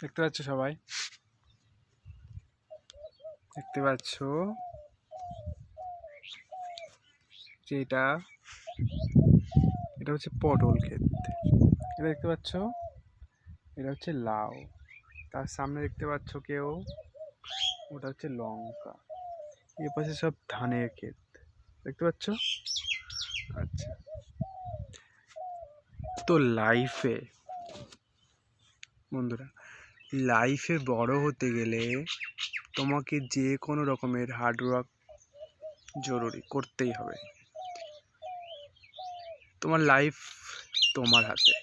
দেখতে পাচ্ছ সবাই, দেখতে পাচ্ছ যে এটা হচ্ছে পটল ক্ষেত। এটা দেখতে পাচ্ছ, এটা হচ্ছে লাউ। তার সামনে দেখতে পাচ্ছ কেউ, ওটা হচ্ছে লঙ্কা। এ পাশে সব ধানের ক্ষেত দেখতে পাচ্ছ। আচ্ছা, তো লাইফে বন্ধুরা, লাইফে বড় হতে গেলে তোমাকে যে কোনো রকমের হার্ডওয়ার্ক জরুরি করতেই হবে। তোমার লাইফ তোমার হাতে।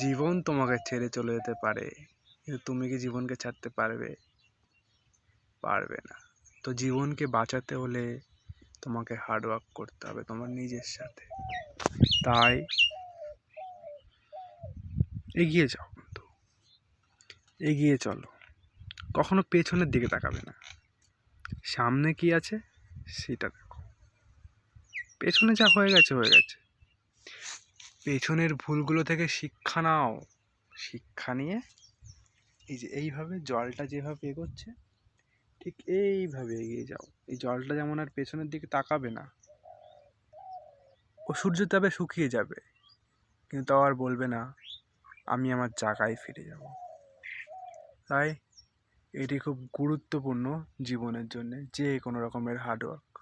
জীবন তোমাকে ছেড়ে চলে যেতে পারে, কিন্তু তুমি কি জীবনকে ছাড়তে পারবে? পারবে না। তো জীবনকে বাঁচাতে হলে তোমাকে হার্ডওয়ার্ক করতে হবে তোমার নিজের সাথে। তাই এগিয়ে যাও বন্ধু, এগিয়ে চলো। কখনো পেছনের দিকে তাকাবে না, সামনে কি আছে সেটা দেখো। পেছনে যা হয়ে গেছে হয়ে গেছে। পেছনের ভুলগুলো থেকে শিক্ষা নাও, শিক্ষা নিয়ে এই যে এইভাবে জলটা যেভাবে এগোচ্ছে ঠিক এইভাবে এগিয়ে যাও। এই জলটা যেমন আর পেছনের দিকে তাকাবে না। ও সূর্য তাপে শুকিয়ে যাবে, কিন্তু তাও আর বলবে না আমি আমার জায়গায় ফিরে যাব। তাই এটি খুব গুরুত্বপূর্ণ জীবনের জন্য, যে কোনো রকমের হার্ডওয়ার্ক।